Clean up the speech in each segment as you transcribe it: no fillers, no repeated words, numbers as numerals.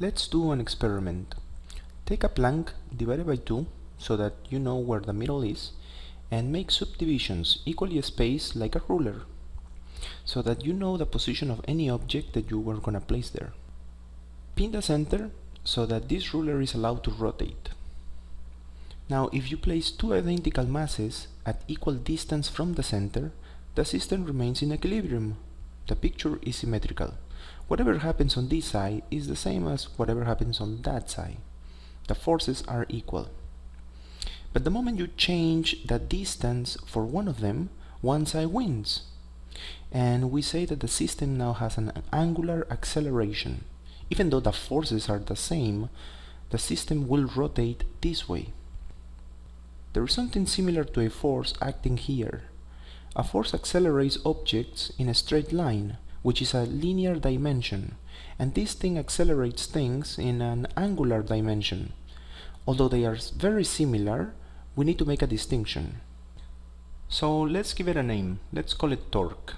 Let's do an experiment. Take a plank divided by 2 so that you know where the middle is, and make subdivisions equally spaced like a ruler so that you know the position of any object that you were going to place there. Pin the center so that this ruler is allowed to rotate. Now if you place two identical masses at equal distance from the center, the system remains in equilibrium. The picture is symmetrical. Whatever happens on this side is the same as whatever happens on that side. The forces are equal. But the moment you change the distance for one of them, one side wins. And we say that the system now has an angular acceleration. Even though the forces are the same, the system will rotate this way. There is something similar to a force acting here. A force accelerates objects in a straight line, which is a linear dimension, and this thing accelerates things in an angular dimension. Although they are very similar, we need to make a distinction. So let's give it a name. Let's call it torque.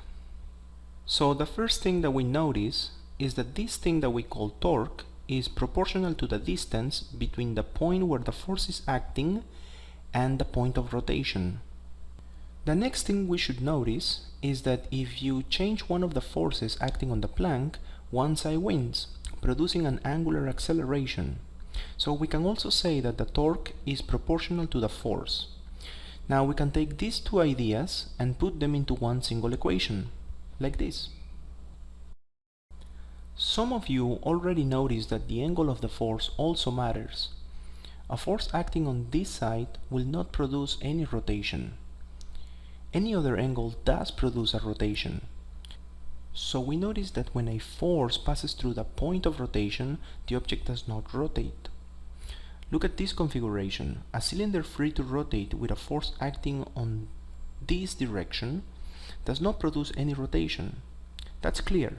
So the first thing that we notice is that this thing that we call torque is proportional to the distance between the point where the force is acting and the point of rotation. The next thing we should notice is that if you change one of the forces acting on the plank, one side wins, producing an angular acceleration. So we can also say that the torque is proportional to the force. Now we can take these two ideas and put them into one single equation, like this. Some of you already noticed that the angle of the force also matters. A force acting on this side will not produce any rotation. Any other angle does produce a rotation. So we notice that when a force passes through the point of rotation, the object does not rotate. Look at this configuration. A cylinder free to rotate with a force acting on this direction does not produce any rotation. That's clear,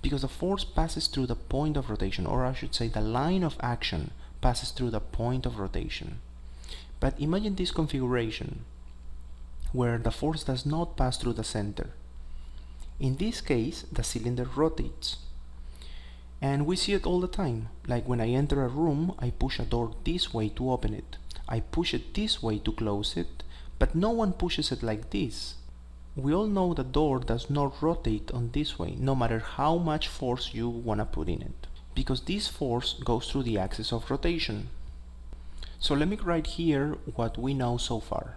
because the force passes through the point of rotation, or I should say the line of action passes through the point of rotation. But imagine this configuration where the force does not pass through the center. In this case, the cylinder rotates. And we see it all the time. Like when I enter a room, I push a door this way to open it. I push it this way to close it, but no one pushes it like this. We all know the door does not rotate on this way, no matter how much force you want to put in it, because this force goes through the axis of rotation. So let me write here what we know so far.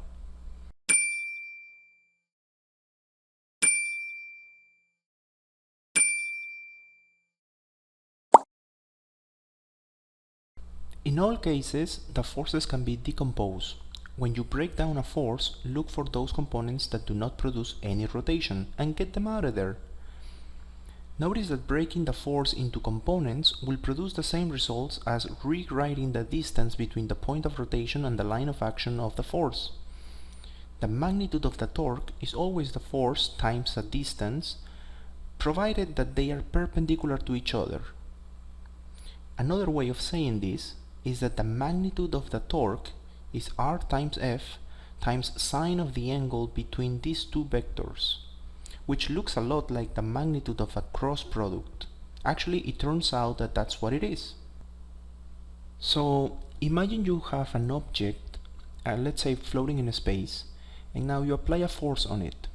In all cases, the forces can be decomposed. When you break down a force, look for those components that do not produce any rotation and get them out of there. Notice that breaking the force into components will produce the same results as rewriting the distance between the point of rotation and the line of action of the force. The magnitude of the torque is always the force times the distance, provided that they are perpendicular to each other. Another way of saying this is that the magnitude of the torque is r times f times sine of the angle between these two vectors, which looks a lot like the magnitude of a cross product. Actually, it turns out that that's what it is. So imagine you have an object, let's say floating in space, and now you apply a force on it.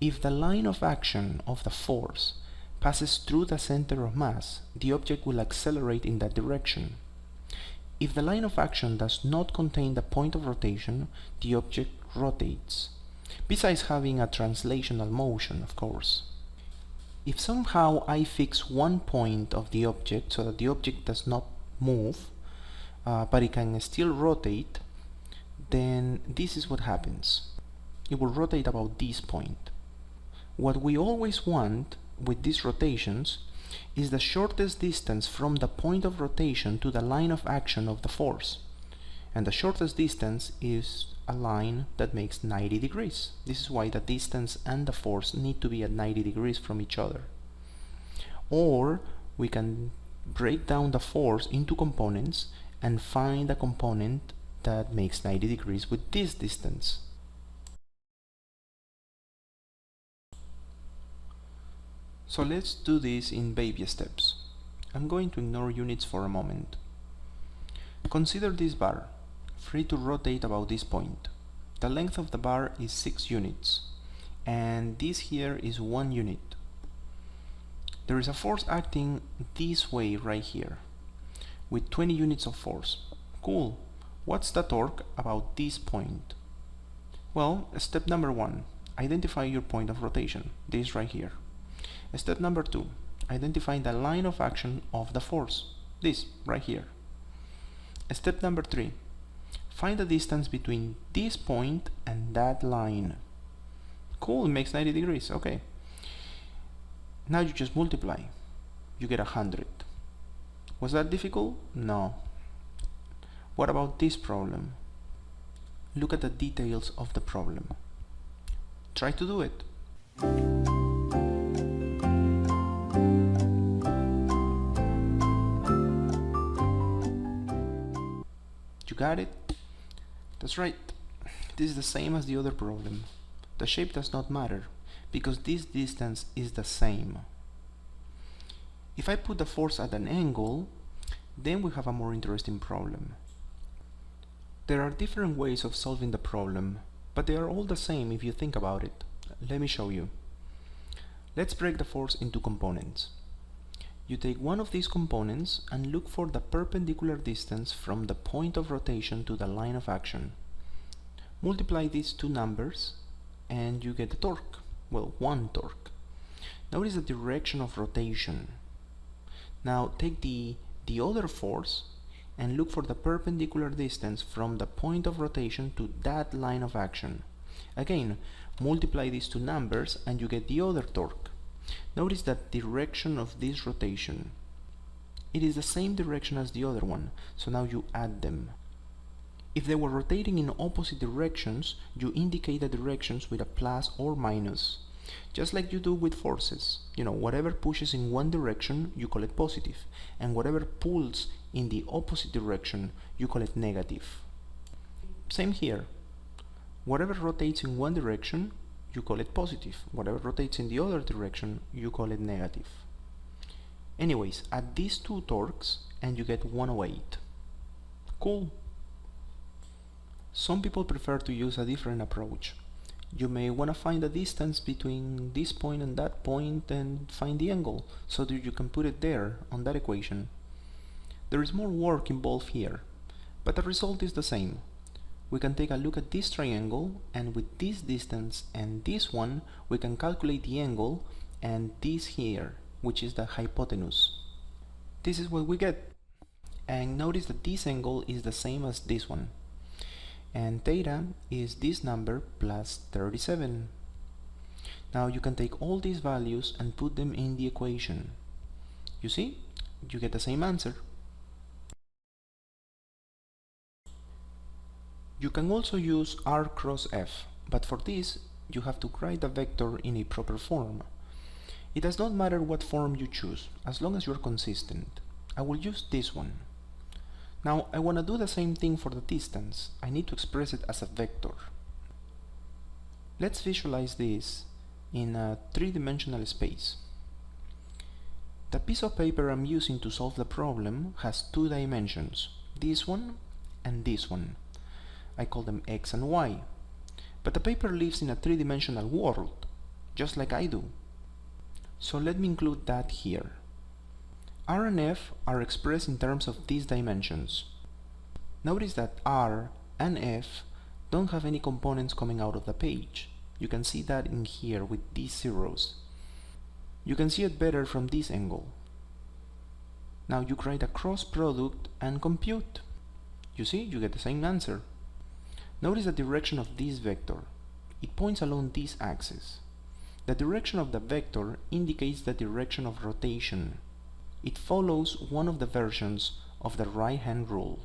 If the line of action of the force passes through the center of mass, the object will accelerate in that direction. If the line of action does not contain the point of rotation, the object rotates, besides having a translational motion, of course. If somehow I fix one point of the object so that the object does not move, but it can still rotate, then this is what happens. It will rotate about this point. What we always want with these rotations is the shortest distance from the point of rotation to the line of action of the force. And the shortest distance is a line that makes 90 degrees. This is why the distance and the force need to be at 90 degrees from each other. Or we can break down the force into components and find a component that makes 90 degrees with this distance. So let's do this in baby steps. I'm going to ignore units for a moment. Consider this bar, free to rotate about this point. The length of the bar is 6 units, and this here is 1 unit. There is a force acting this way right here, with 20 units of force. Cool. What's the torque about this point? Well, step number 1, identify your point of rotation, this right here. Step number 2, identify the line of action of the force, this right here. Step number 3, find the distance between this point and that line. Cool, it makes 90 degrees, okay. Now you just multiply, you get 100. Was that difficult? No. What about this problem? Look at the details of the problem. Try to do it. You got it? That's right. This is the same as the other problem. The shape does not matter, because this distance is the same. If I put the force at an angle, then we have a more interesting problem. There are different ways of solving the problem, but they are all the same if you think about it. Let me show you. Let's break the force into components. You take one of these components and look for the perpendicular distance from the point of rotation to the line of action. Multiply these two numbers and you get the torque. Well, one torque. Notice the direction of rotation. Now take the other force and look for the perpendicular distance from the point of rotation to that line of action. Again, multiply these two numbers and you get the other torque. Notice that direction of this rotation. It is the same direction as the other one, so now you add them. If they were rotating in opposite directions, you indicate the directions with a plus or minus. Just like you do with forces. You know, whatever pushes in one direction, you call it positive, and whatever pulls in the opposite direction, you call it negative. Same here. Whatever rotates in one direction, you call it positive. Whatever rotates in the other direction, you call it negative. Anyways, add these two torques and you get 108. Cool. Some people prefer to use a different approach. You may want to find the distance between this point and that point and find the angle so that you can put it there on that equation. There is more work involved here, but the result is the same. We can take a look at this triangle, and with this distance and this one we can calculate the angle and this here, which is the hypotenuse. This is what we get. And notice that this angle is the same as this one. And theta is this number plus 37. Now you can take all these values and put them in the equation. You see? You get the same answer. You can also use r cross f, but for this you have to write the vector in a proper form. It does not matter what form you choose, as long as you're consistent. I will use this one. Now I want to do the same thing for the distance. I need to express it as a vector. Let's visualize this in a three-dimensional space. The piece of paper I'm using to solve the problem has two dimensions, this one and this one. I call them X and Y. But the paper lives in a three-dimensional world, just like I do. So let me include that here. R and F are expressed in terms of these dimensions. Notice that R and F don't have any components coming out of the page. You can see that in here with these zeros. You can see it better from this angle. Now you write a cross product and compute. You see, you get the same answer. Notice the direction of this vector. It points along this axis. The direction of the vector indicates the direction of rotation. It follows one of the versions of the right-hand rule.